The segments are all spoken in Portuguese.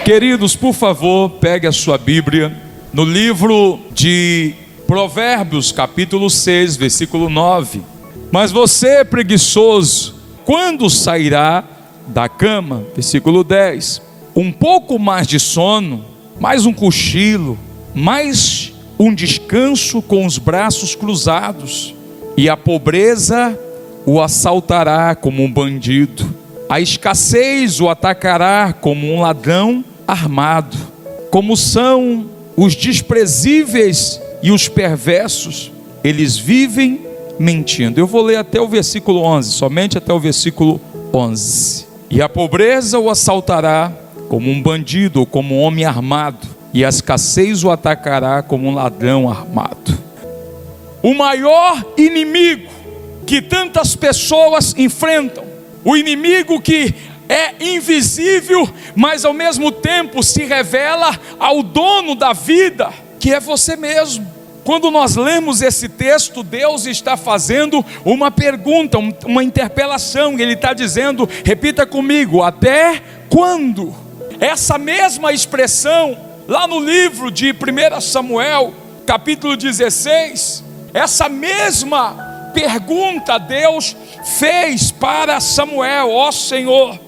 Queridos, por favor, pegue a sua Bíblia no livro de Provérbios, capítulo 6, versículo 9. Mas você, preguiçoso, quando sairá da cama? Versículo 10. Um pouco mais de sono, mais um cochilo, mais um descanso com os braços cruzados, e a pobreza o assaltará como um bandido, a escassez o atacará como um ladrão armado. Como são os desprezíveis e os perversos, eles vivem mentindo. Eu vou ler até o versículo 11, somente até o versículo 11. E a pobreza o assaltará como um bandido ou como um homem armado, e a escassez o atacará como um ladrão armado. O maior inimigo que tantas pessoas enfrentam, o inimigo que é invisível, mas ao mesmo tempo se revela ao dono da vida, que é você mesmo. Quando nós lemos esse texto, Deus está fazendo uma pergunta, uma interpelação, e Ele está dizendo, repita comigo, até quando? Essa mesma expressão, lá no livro de 1 Samuel, capítulo 16, essa mesma pergunta Deus fez para Samuel. Ó Senhor,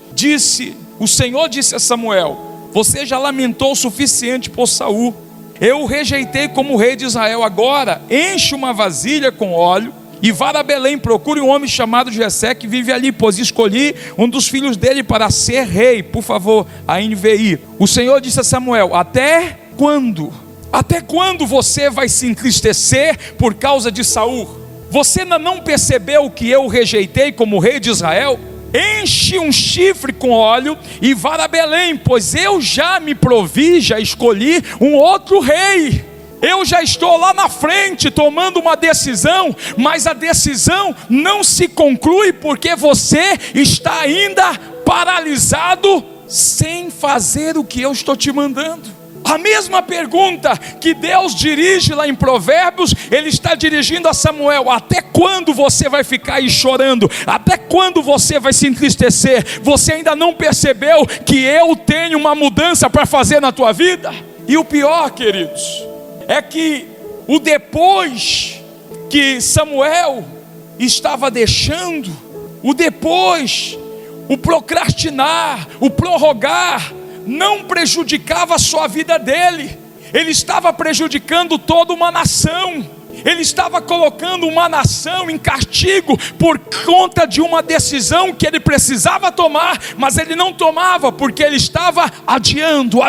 o Senhor disse a Samuel, você já lamentou o suficiente por Saul, eu o rejeitei como rei de Israel. Agora enche uma vasilha com óleo e vá a Belém, procure um homem chamado Jessé que vive ali, pois escolhi um dos filhos dele para ser rei. Por favor, a NVI. O Senhor disse a Samuel, até quando? Até quando você vai se entristecer por causa de Saul? Você ainda não percebeu que eu o rejeitei como rei de Israel? Enche um chifre com óleo e vá a Belém, pois eu já me provi, já escolhi um outro rei. Eu já estou lá na frente tomando uma decisão, mas a decisão não se conclui porque você está ainda paralisado sem fazer o que eu estou te mandando. A mesma pergunta que Deus dirige lá em Provérbios, Ele está dirigindo a Samuel. Até quando você vai ficar aí chorando? Até quando você vai se entristecer? Você ainda não percebeu que eu tenho uma mudança para fazer na tua vida? E o pior, queridos, é que o depois que Samuel estava deixando, o depois, o procrastinar, o prorrogar, não prejudicava só a vida dele, ele estava prejudicando toda uma nação. Ele estava colocando uma nação em castigo por conta de uma decisão que ele precisava tomar, mas ele não tomava porque ele estava adiando.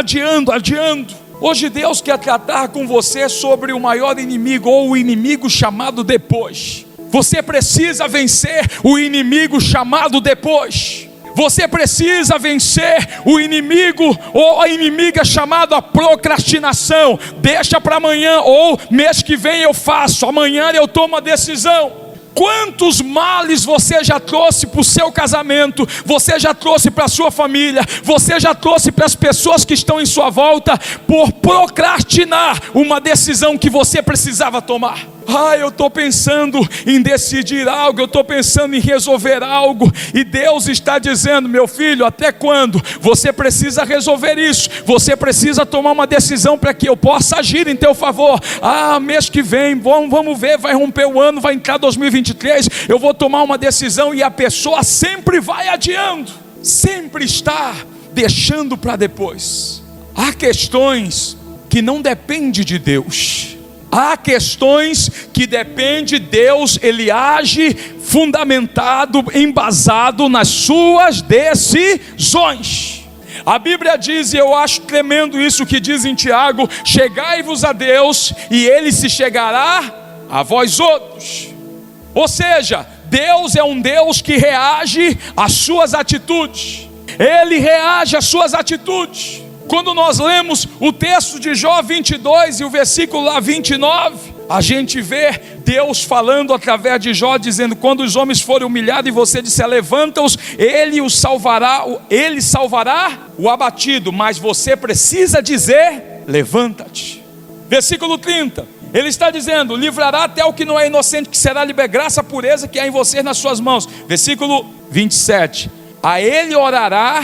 Hoje Deus quer tratar com você sobre o maior inimigo, ou o inimigo chamado depois. Você precisa vencer o inimigo chamado depois. Você precisa vencer o inimigo ou a inimiga chamada procrastinação. Deixa para amanhã, ou mês que vem eu faço, amanhã eu tomo a decisão. Quantos males você já trouxe para o seu casamento, você já trouxe para a sua família, você já trouxe para as pessoas que estão em sua volta, por procrastinar uma decisão que você precisava tomar. Eu estou pensando em decidir algo, eu estou pensando em resolver algo, e Deus está dizendo, meu filho, até quando? Você precisa resolver isso, você precisa tomar uma decisão para que eu possa agir em teu favor. Mês que vem, vamos ver, vai romper o ano, vai entrar 2023, eu vou tomar uma decisão, e a pessoa sempre vai adiando, sempre está deixando para depois. Há questões que não dependem de Deus. Há questões que dependem de Deus, Ele age fundamentado, embasado nas suas decisões. A Bíblia diz, e eu acho tremendo isso que diz em Tiago, chegai-vos a Deus e Ele se chegará a vós outros. Ou seja, Deus é um Deus que reage às suas atitudes. Ele reage às suas atitudes. Quando nós lemos o texto de Jó 22 e o versículo lá 29, a gente vê Deus falando através de Jó, dizendo, quando os homens forem humilhados e você disser levanta-os, ele salvará o abatido, mas você precisa dizer levanta-te. Versículo 30, ele está dizendo, livrará até o que não é inocente, que será liberado, graça, pureza que há em vocês nas suas mãos. Versículo 27, a ele orará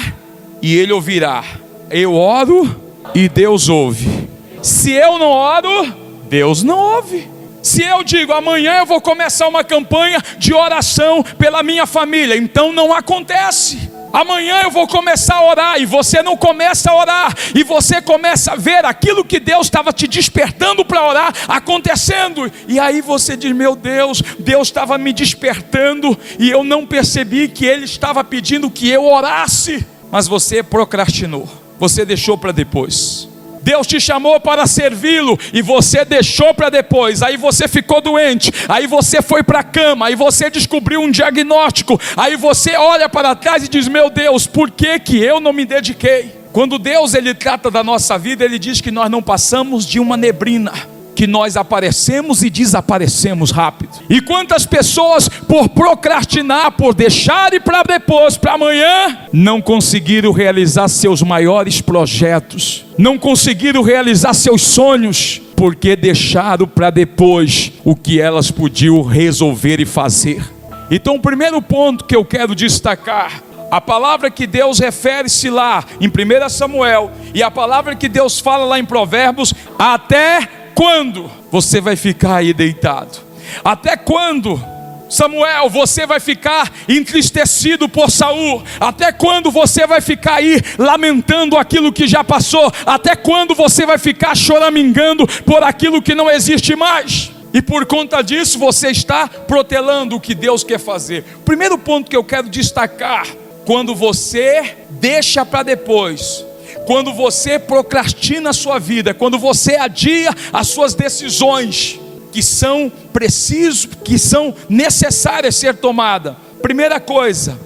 e ele ouvirá, eu oro e Deus ouve. Se eu não oro, Deus não ouve. Se eu digo, amanhã eu vou começar uma campanha de oração pela minha família, então não acontece. Amanhã eu vou começar a orar, e você não começa a orar, e você começa a ver aquilo que Deus estava te despertando para orar acontecendo, e aí você diz, meu Deus, Deus estava me despertando, e eu não percebi que Ele estava pedindo que eu orasse, mas você procrastinou, você deixou para depois. Deus te chamou para servi-lo e você deixou para depois. Aí você ficou doente, aí você foi para a cama, aí você descobriu um diagnóstico, aí você olha para trás e diz, meu Deus, por que eu não me dediquei? Quando Deus Ele trata da nossa vida, Ele diz que nós não passamos de uma neblina, que nós aparecemos e desaparecemos rápido. E quantas pessoas, por procrastinar, por deixarem para depois, para amanhã, não conseguiram realizar seus maiores projetos, não conseguiram realizar seus sonhos, porque deixaram para depois o que elas podiam resolver e fazer. Então o primeiro ponto que eu quero destacar, a palavra que Deus refere-se lá em 1 Samuel, e a palavra que Deus fala lá em Provérbios, até quando você vai ficar aí deitado? Até quando, Samuel, você vai ficar entristecido por Saul? Até quando você vai ficar aí lamentando aquilo que já passou? Até quando você vai ficar choramingando por aquilo que não existe mais? E por conta disso você está protelando o que Deus quer fazer. Primeiro ponto que eu quero destacar, quando você deixa para depois, quando você procrastina a sua vida, quando você adia as suas decisões que são precisas, que são necessárias ser tomadas. Primeira coisa,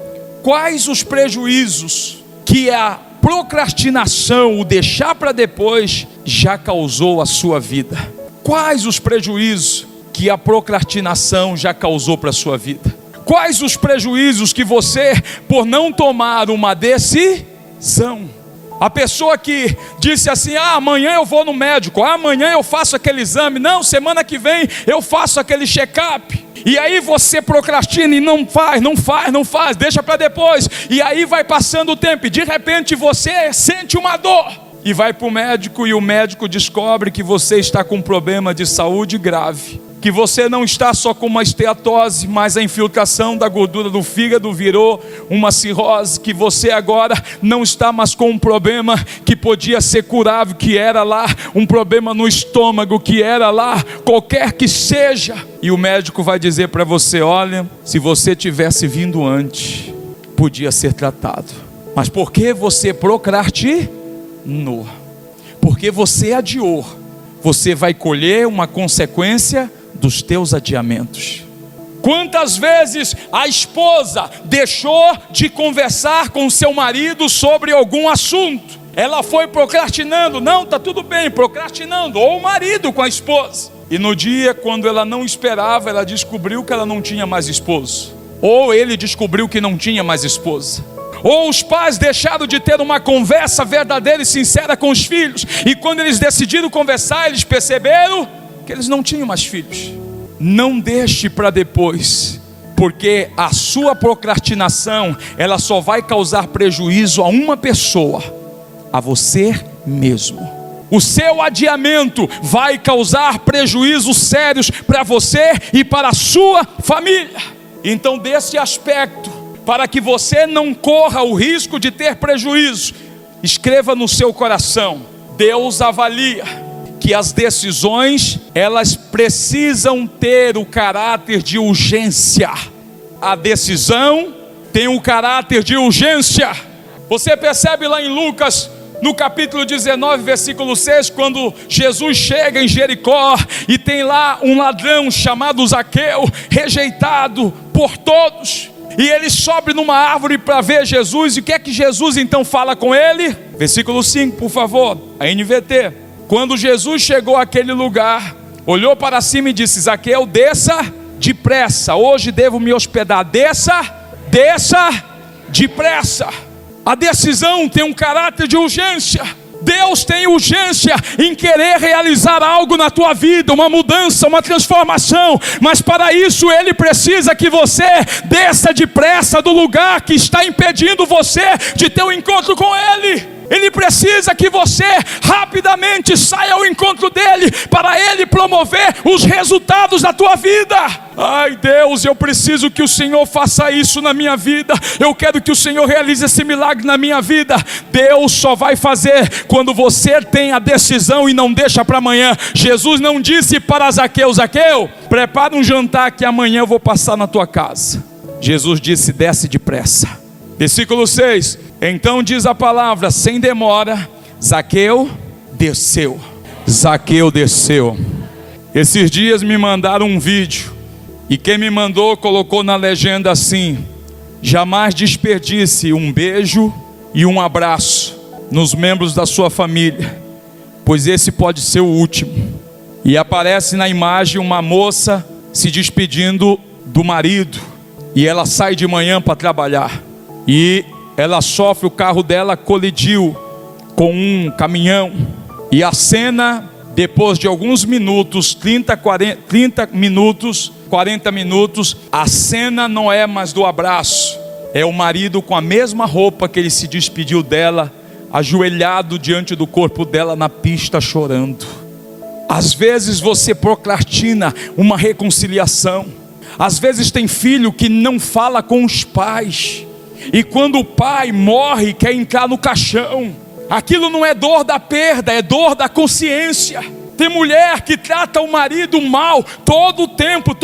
quais os prejuízos que a procrastinação, o deixar para depois, já causou à sua vida? Quais os prejuízos que a procrastinação já causou para a sua vida? Quais os prejuízos que você, por não tomar uma decisão? A pessoa que disse assim, amanhã eu vou no médico, amanhã eu faço aquele exame, não, semana que vem eu faço aquele check-up. E aí você procrastina e não faz, deixa para depois. E aí vai passando o tempo e de repente você sente uma dor. E vai para o médico e o médico descobre que você está com um problema de saúde grave. Que você não está só com uma esteatose, mas a infiltração da gordura do fígado virou uma cirrose. Que você agora não está mais com um problema que podia ser curável, que era lá um problema no estômago, que era lá qualquer que seja. E o médico vai dizer para você, olha, se você tivesse vindo antes, podia ser tratado. Mas por que você procrastinou? Porque você adiou. Você vai colher uma consequência dos teus adiamentos. Quantas vezes a esposa deixou de conversar com seu marido sobre algum assunto? Ela foi procrastinando, não, tá tudo bem, procrastinando, ou o marido com a esposa. E no dia, quando ela não esperava, ela descobriu que ela não tinha mais esposo. Ou ele descobriu que não tinha mais esposa. Ou os pais deixaram de ter uma conversa verdadeira e sincera com os filhos. E quando eles decidiram conversar, eles perceberam que eles não tinham mais filhos. Não deixe para depois, porque a sua procrastinação, ela só vai causar prejuízo a uma pessoa, a você mesmo. O seu adiamento vai causar prejuízos sérios para você e para a sua família. Então, desse aspecto, para que você não corra o risco de ter prejuízo, escreva no seu coração: Deus avalia que as decisões, elas precisam ter o caráter de urgência. A decisão tem o caráter de urgência. Você percebe lá em Lucas, no capítulo 19, versículo 6, quando Jesus chega em Jericó e tem lá um ladrão chamado Zaqueu, rejeitado por todos, e ele sobe numa árvore para ver Jesus. E o que é que Jesus então fala com ele? Versículo 5, por favor, a NVT. Quando Jesus chegou àquele lugar, olhou para cima e disse: Zaqueu, desça depressa, hoje devo me hospedar. Desça depressa. A decisão tem um caráter de urgência. Deus tem urgência em querer realizar algo na tua vida, uma mudança, uma transformação, mas para isso Ele precisa que você desça depressa do lugar que está impedindo você de ter um encontro com Ele. Ele precisa que você rapidamente saia ao encontro dele, para ele promover os resultados da tua vida. Ai Deus, eu preciso que o Senhor faça isso na minha vida. Eu quero que o Senhor realize esse milagre na minha vida. Deus só vai fazer quando você tem a decisão e não deixa para amanhã. Jesus não disse para Zaqueu: Zaqueu, prepara um jantar que amanhã eu vou passar na tua casa. Jesus disse: desce depressa. Versículo 6, então diz a palavra, sem demora, Zaqueu desceu. Zaqueu desceu. Esses dias me mandaram um vídeo, e quem me mandou colocou na legenda assim: jamais desperdice um beijo e um abraço nos membros da sua família, pois esse pode ser o último. E aparece na imagem uma moça se despedindo do marido, e ela sai de manhã para trabalhar, e ela sofre, o carro dela colidiu com um caminhão, e a cena, depois de alguns minutos, 40 minutos, a cena não é mais do abraço, é o marido com a mesma roupa que ele se despediu dela, ajoelhado diante do corpo dela na pista chorando. Às vezes você procrastina uma reconciliação. Às vezes tem filho que não fala com os pais, e quando o pai morre quer entrar no caixão. Aquilo não é dor da perda, é dor da consciência. Tem mulher que trata o marido mal todo o tempo,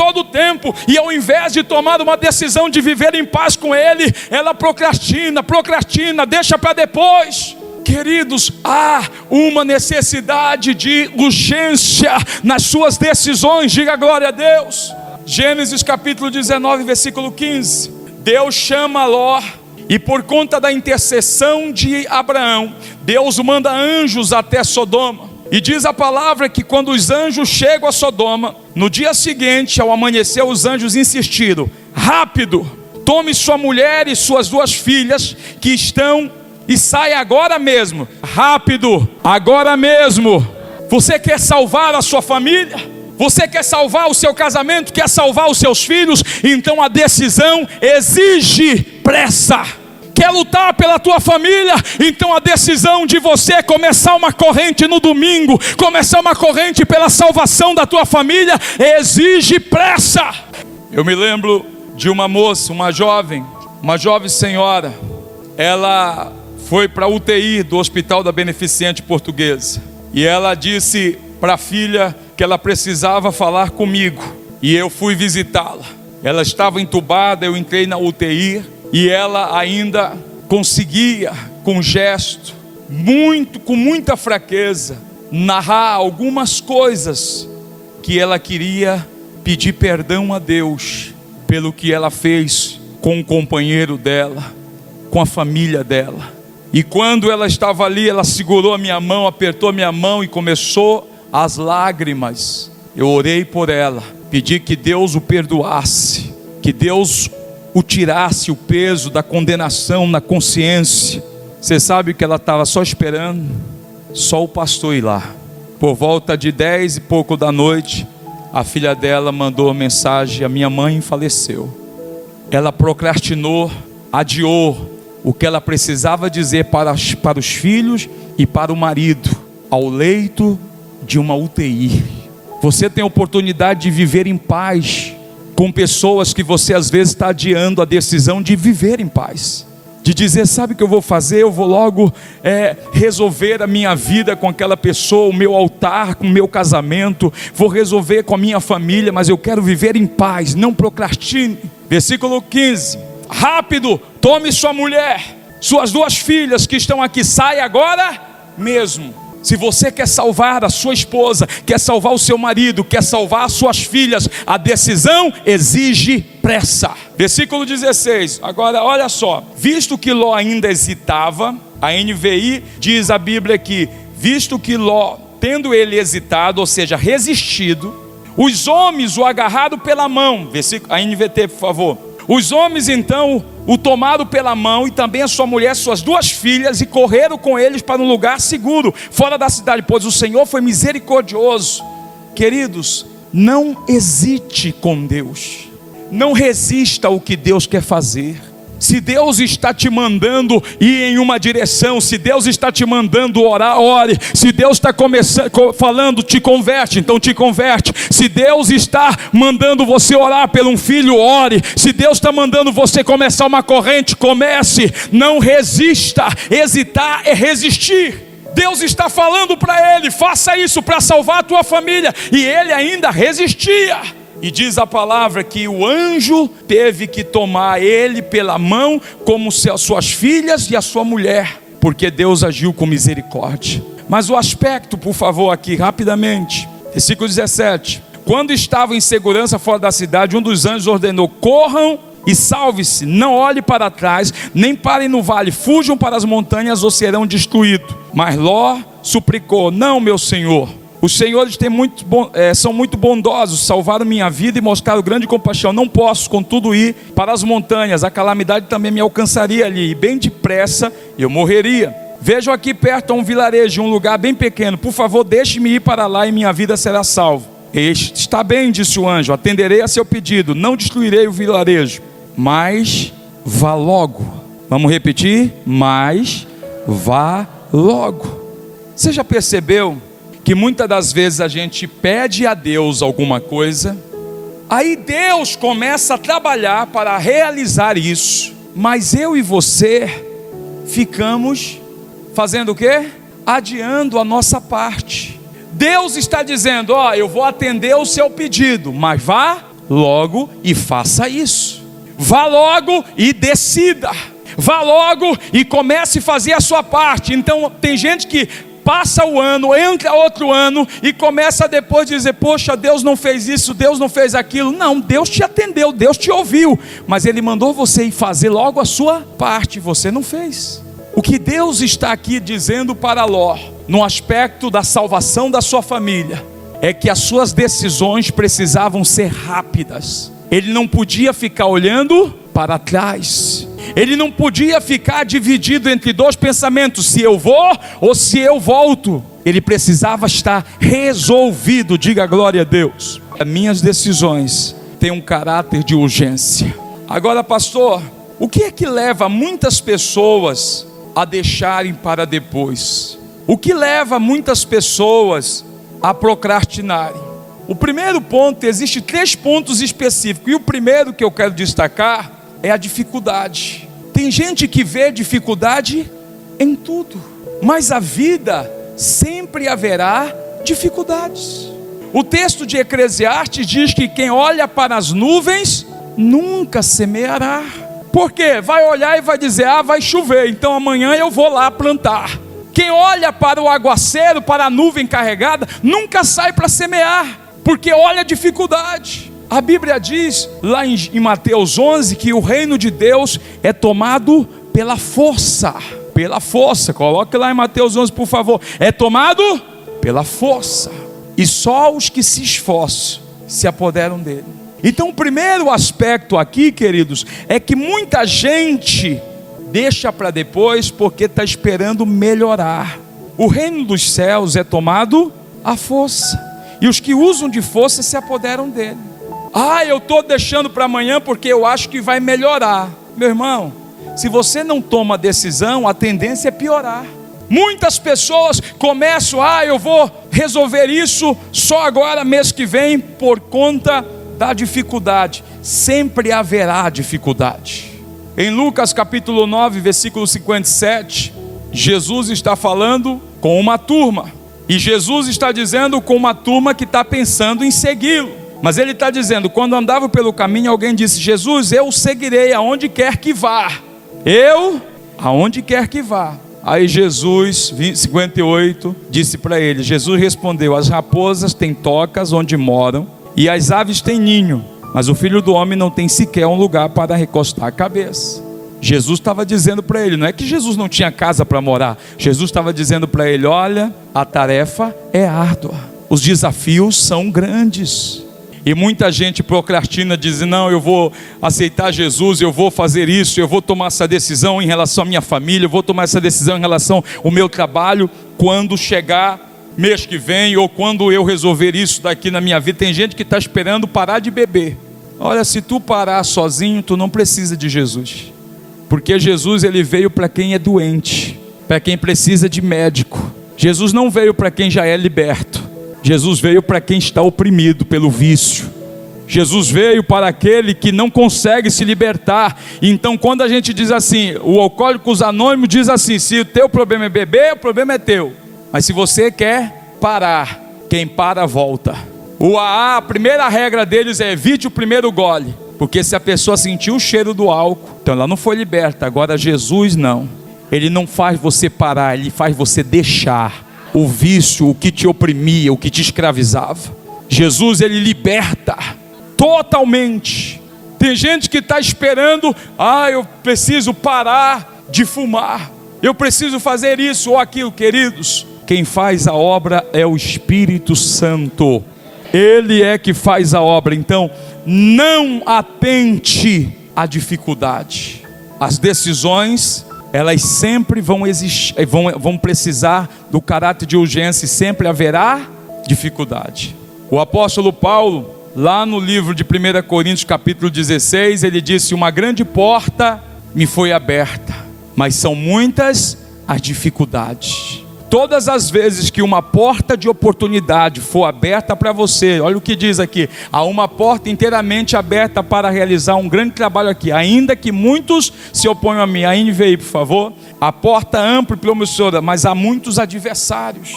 e ao invés de tomar uma decisão de viver em paz com ele, ela procrastina, deixa para depois. Queridos, há uma necessidade de urgência nas suas decisões. Diga glória a Deus. Gênesis capítulo 19, versículo 15. Deus chama Ló, e por conta da intercessão de Abraão, Deus manda anjos até Sodoma. E diz a palavra que quando os anjos chegam a Sodoma, no dia seguinte, ao amanhecer, os anjos insistiram: rápido, tome sua mulher e suas 2 filhas que estão, e saia agora mesmo. Rápido, agora mesmo. Você quer salvar a sua família? Você quer salvar o seu casamento? Quer salvar os seus filhos? Então a decisão exige pressa. Quer lutar pela tua família? Então a decisão de você começar uma corrente no domingo, começar uma corrente pela salvação da tua família, exige pressa. Eu me lembro de uma moça, uma jovem senhora. Ela foi para a UTI do Hospital da Beneficente Portuguesa, e ela disse para a filha que ela precisava falar comigo, e eu fui visitá-la. Ela estava entubada, eu entrei na UTI, e ela ainda conseguia, com gesto, com muita fraqueza, narrar algumas coisas que ela queria pedir perdão a Deus pelo que ela fez com o companheiro dela, com a família dela. E quando ela estava ali, ela segurou a minha mão, apertou a minha mão e começou as lágrimas. Eu orei por ela, pedi que Deus o perdoasse, que Deus o tirasse o peso da condenação na consciência. Você sabe que ela estava só esperando? Só o pastor ir lá. Por volta de 10 e pouco da noite, a filha dela mandou uma mensagem: a minha mãe faleceu. Ela procrastinou, adiou o que ela precisava dizer para os filhos e para o marido, ao leito de uma UTI. Você tem a oportunidade de viver em paz com pessoas que você às vezes está adiando a decisão de viver em paz, de dizer: sabe o que eu vou fazer? Eu vou logo resolver a minha vida com aquela pessoa, o meu altar, com o meu casamento, vou resolver com a minha família, mas eu quero viver em paz, não procrastine. Versículo 15: rápido, tome sua mulher, suas 2 filhas que estão aqui, sai agora mesmo. Se você quer salvar a sua esposa, quer salvar o seu marido, quer salvar as suas filhas, a decisão exige pressa. Versículo 16, agora olha só: visto que Ló ainda hesitava, a NVI diz a Bíblia que, visto que Ló, tendo ele hesitado, ou seja, resistido, os homens o agarraram pela mão. Versículo, a NVT, por favor. Os homens então o tomaram pela mão, e também a sua mulher, suas 2 filhas, e correram com eles para um lugar seguro, fora da cidade, pois o Senhor foi misericordioso. Queridos, não hesite com Deus, não resista ao que Deus quer fazer. Se Deus está te mandando ir em uma direção, se Deus está te mandando orar, ore. Se Deus está falando, te converte, então te converte. Se Deus está mandando você orar por um filho, ore. Se Deus está mandando você começar uma corrente, comece. Não resista. Hesitar é resistir. Deus está falando para ele, faça isso para salvar a tua família, e ele ainda resistia. E diz a palavra que o anjo teve que tomar ele pela mão, como as suas filhas e a sua mulher, porque Deus agiu com misericórdia. Mas o aspecto, por favor, aqui rapidamente, versículo 17: quando estavam em segurança fora da cidade, um dos anjos ordenou: corram e salve-se, não olhe para trás, nem parem no vale, fujam para as montanhas ou serão destruídos. Mas Ló suplicou: não, meu senhor, os senhores são muito bondosos, salvaram minha vida e mostraram grande compaixão. Não posso, contudo, ir para as montanhas, a calamidade também me alcançaria ali, e bem depressa eu morreria. Vejo aqui perto um vilarejo, um lugar bem pequeno, por favor deixe-me ir para lá e minha vida será salva. Está bem, disse o anjo, atenderei a seu pedido, não destruirei o vilarejo, mas vá logo. Vamos repetir? Mas vá logo. Você já percebeu que muitas das vezes a gente pede a Deus alguma coisa, aí Deus começa a trabalhar para realizar isso, mas eu e você ficamos fazendo o quê? Adiando a nossa parte. Deus está dizendo: eu vou atender o seu pedido, mas vá logo e faça isso. Vá logo e decida. Vá logo e comece a fazer a sua parte. Então tem gente que passa o ano, entra outro ano e começa depois dizer: poxa, Deus não fez isso, Deus não fez aquilo. Não, Deus te atendeu, Deus te ouviu, mas Ele mandou você ir fazer logo a sua parte, você não fez. O que Deus está aqui dizendo para Ló, no aspecto da salvação da sua família, é que as suas decisões precisavam ser rápidas. Ele não podia ficar olhando para trás. Ele não podia ficar dividido entre dois pensamentos: se eu vou ou se eu volto. Ele precisava estar resolvido. Diga glória a Deus. As minhas decisões têm um caráter de urgência. Agora, pastor, o que é que leva muitas pessoas a deixarem para depois? O que leva muitas pessoas a procrastinarem? O primeiro ponto, existe 3 pontos específicos, e o primeiro que eu quero destacar é a dificuldade. Tem gente que vê dificuldade em tudo, mas a vida sempre haverá dificuldades. O texto de Eclesiastes diz que quem olha para as nuvens nunca semeará. Por quê? Vai olhar e vai dizer: vai chover, então amanhã eu vou lá plantar. Quem olha para o aguaceiro, para a nuvem carregada, nunca sai para semear, porque olha a dificuldade. A Bíblia diz lá em Mateus 11 que o reino de Deus é tomado pela força. Pela força, coloque lá em Mateus 11 por favor. É tomado pela força, e só os que se esforçam se apoderam dele. Então o primeiro aspecto aqui, queridos, é que muita gente deixa para depois porque está esperando melhorar. O reino dos céus é tomado à força, e os que usam de força se apoderam dele. Eu estou deixando para amanhã porque eu acho que vai melhorar. Meu irmão, se você não toma decisão, a tendência é piorar. Muitas pessoas começam: eu vou resolver isso só agora, mês que vem, por conta da dificuldade. Sempre haverá dificuldade. Em Lucas capítulo 9, versículo 57, Jesus está falando com uma turma, e Jesus está dizendo com uma turma que está pensando em segui-lo. Mas ele está dizendo: quando andava pelo caminho, alguém disse: Jesus, eu o seguirei aonde quer que vá. Aonde quer que vá. Aí Jesus, 58, disse para ele, Jesus respondeu: as raposas têm tocas onde moram, e as aves têm ninho, mas o Filho do Homem não tem sequer um lugar para recostar a cabeça. Jesus estava dizendo para ele, não é que Jesus não tinha casa para morar, Jesus estava dizendo para ele: olha, a tarefa é árdua, os desafios são grandes. E muita gente procrastina, diz: não, eu vou aceitar Jesus, eu vou fazer isso, eu vou tomar essa decisão em relação à minha família, eu vou tomar essa decisão em relação ao meu trabalho, quando chegar mês que vem, ou quando eu resolver isso daqui na minha vida. Tem gente que está esperando parar de beber. Olha, se tu parar sozinho, tu não precisa de Jesus. Porque Jesus ele veio para quem é doente, para quem precisa de médico. Jesus não veio para quem já é liberto. Jesus veio para quem está oprimido pelo vício. Jesus veio para aquele que não consegue se libertar. Então quando a gente diz assim, o Alcoólicos Anônimos diz assim: se o teu problema é beber, o problema é teu. Mas se você quer parar, quem para volta. O AA, a primeira regra deles é: evite o primeiro gole. Porque se a pessoa sentiu o cheiro do álcool, então ela não foi liberta. Agora Jesus não. Ele não faz você parar, ele faz você deixar o vício, o que te oprimia, o que te escravizava. Jesus ele liberta totalmente. Tem gente que está esperando: eu preciso parar de fumar, eu preciso fazer isso ou aquilo. Queridos, quem faz a obra é o Espírito Santo. Ele é que faz a obra. Então não atente à dificuldade. As decisões, elas sempre vão existir, vão precisar do caráter de urgência, e sempre haverá dificuldade. O apóstolo Paulo, lá no livro de 1 Coríntios capítulo 16, ele disse: uma grande porta me foi aberta, mas são muitas as dificuldades. Todas as vezes que uma porta de oportunidade for aberta para você, olha o que diz aqui: há uma porta inteiramente aberta para realizar um grande trabalho aqui, ainda que muitos se oponham a mim. A NVI, por favor. A porta ampla e promissora, mas há muitos adversários.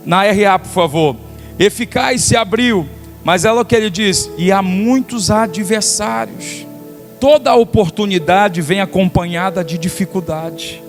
Na RA, por favor. Eficaz se abriu, mas é o que ele diz: e há muitos adversários. Toda oportunidade vem acompanhada de dificuldade.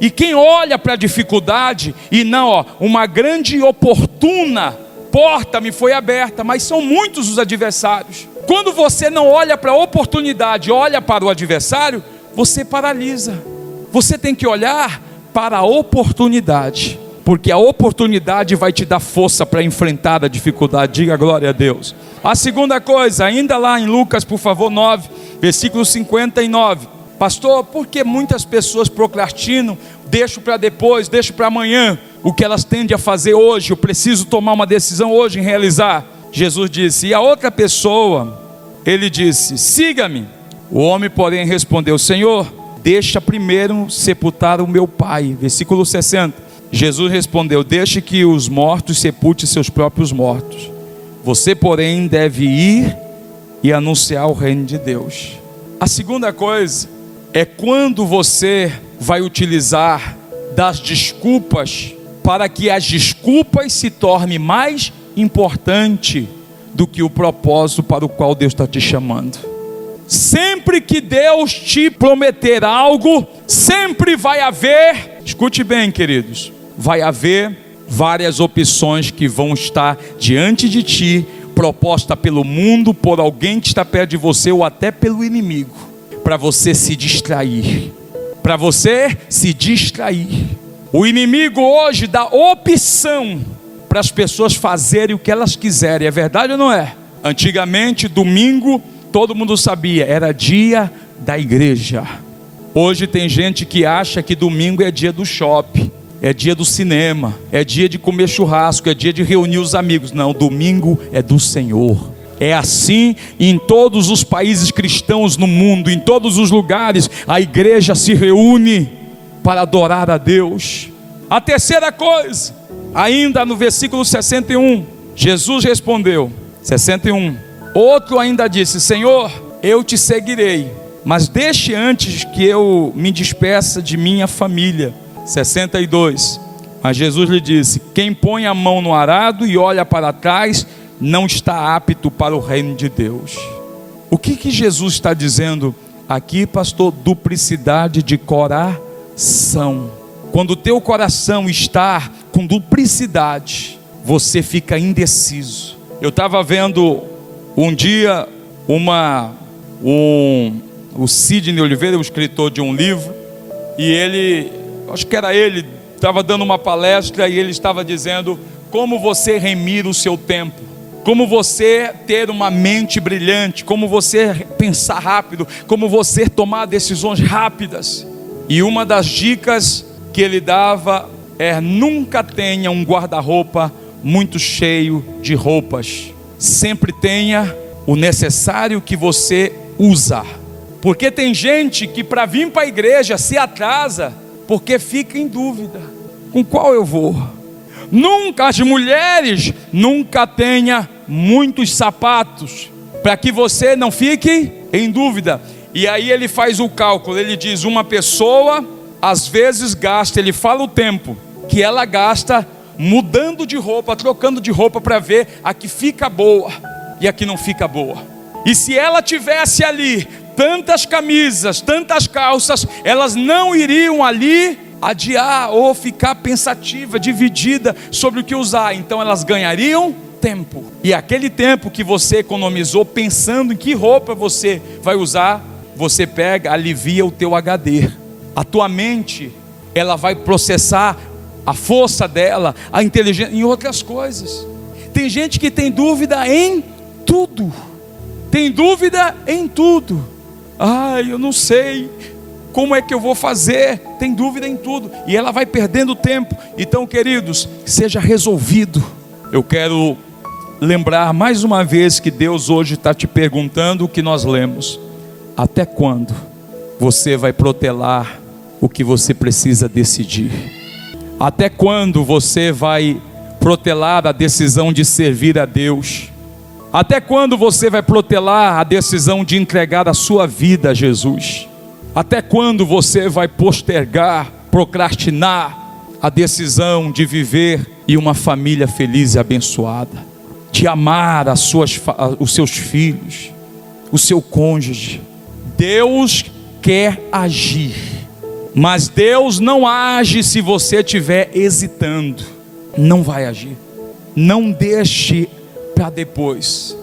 E quem olha para a dificuldade e não, uma grande e oportuna porta me foi aberta, mas são muitos os adversários. Quando você não olha para a oportunidade, olha para o adversário, você paralisa. Você tem que olhar para a oportunidade, porque a oportunidade vai te dar força para enfrentar a dificuldade. Diga glória a Deus. A segunda coisa, ainda lá em Lucas, por favor, 9, versículo 59. Pastor, por que muitas pessoas procrastinam? Deixo para depois, deixo para amanhã o que elas tendem a fazer hoje. Eu preciso tomar uma decisão hoje em realizar. Jesus disse, e a outra pessoa, ele disse: siga-me. O homem, porém, respondeu: Senhor, deixa primeiro sepultar o meu pai. Versículo 60. Jesus respondeu: deixe que os mortos sepultem seus próprios mortos. Você, porém, deve ir e anunciar o reino de Deus. A segunda coisa é quando você vai utilizar das desculpas para que as desculpas se tornem mais importante do que o propósito para o qual Deus está te chamando. Sempre que Deus te prometer algo, sempre vai haver, escute bem, queridos, vai haver várias opções que vão estar diante de ti, proposta pelo mundo, por alguém que está perto de você ou até pelo inimigo, para você se distrair. Para você se distrair. O inimigo hoje dá opção para as pessoas fazerem o que elas quiserem. É verdade ou não é? Antigamente, domingo, todo mundo sabia, era dia da igreja. Hoje tem gente que acha que domingo é dia do shopping, é dia do cinema, é dia de comer churrasco, é dia de reunir os amigos. Não, domingo é do Senhor. É assim em todos os países cristãos no mundo, em todos os lugares, a igreja se reúne para adorar a Deus. A terceira coisa, ainda no versículo 61, Jesus respondeu, 61, outro ainda disse: Senhor, eu te seguirei, mas deixe antes que eu me despeça de minha família. 62, mas Jesus lhe disse: quem põe a mão no arado e olha para trás, não está apto para o reino de Deus. O que Jesus está dizendo aqui, pastor? Duplicidade de coração. Quando o teu coração está com duplicidade, você fica indeciso. Eu estava vendo um dia o Sidney Oliveira, o escritor de um livro, e ele, acho que era ele, estava dando uma palestra e ele estava dizendo como você remir o seu tempo. Como você ter uma mente brilhante, como você pensar rápido, como você tomar decisões rápidas. E uma das dicas que ele dava é: nunca tenha um guarda-roupa muito cheio de roupas. Sempre tenha o necessário que você usa. Porque tem gente que para vir para a igreja se atrasa porque fica em dúvida: com qual eu vou? Nunca, as mulheres, nunca tenha muitos sapatos, para que você não fique em dúvida. E aí ele faz o cálculo, ele diz: uma pessoa às vezes gasta, ele fala o tempo que ela gasta mudando de roupa, trocando de roupa, para ver a que fica boa e a que não fica boa. E se ela tivesse ali tantas camisas, tantas calças, elas não iriam ali adiar ou ficar pensativa, dividida sobre o que usar. Então elas ganhariam tempo. E aquele tempo que você economizou pensando em que roupa você vai usar, você pega, alivia o teu HD. A tua mente, ela vai processar a força dela, a inteligência, em outras coisas. Tem gente que tem dúvida em tudo. Tem dúvida em tudo. Ai, eu não sei como é que eu vou fazer. Tem dúvida em tudo. E ela vai perdendo tempo. Então, queridos, seja resolvido. Eu quero lembrar mais uma vez que Deus hoje está te perguntando o que nós lemos: até quando você vai protelar o que você precisa decidir? Até quando você vai protelar a decisão de servir a Deus? Até quando você vai protelar a decisão de entregar a sua vida a Jesus? Até quando você vai postergar, procrastinar a decisão de viver em uma família feliz e abençoada? De amar os seus filhos, o seu cônjuge? Deus quer agir, mas Deus não age se você estiver hesitando. Não vai agir. Não deixe para depois.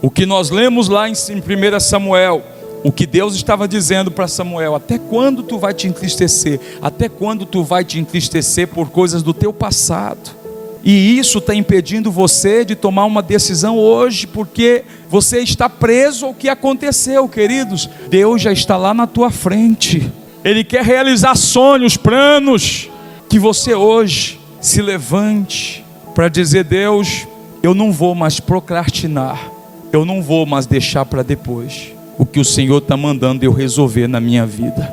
O que nós lemos lá em 1 Samuel, o que Deus estava dizendo para Samuel: até quando tu vai te entristecer? Até quando tu vai te entristecer por coisas do teu passado? E isso está impedindo você de tomar uma decisão hoje, porque você está preso ao que aconteceu. Queridos, Deus já está lá na tua frente. Ele quer realizar sonhos, planos. Que você hoje se levante para dizer: Deus, eu não vou mais procrastinar, eu não vou mais deixar para depois o que o Senhor está mandando eu resolver na minha vida.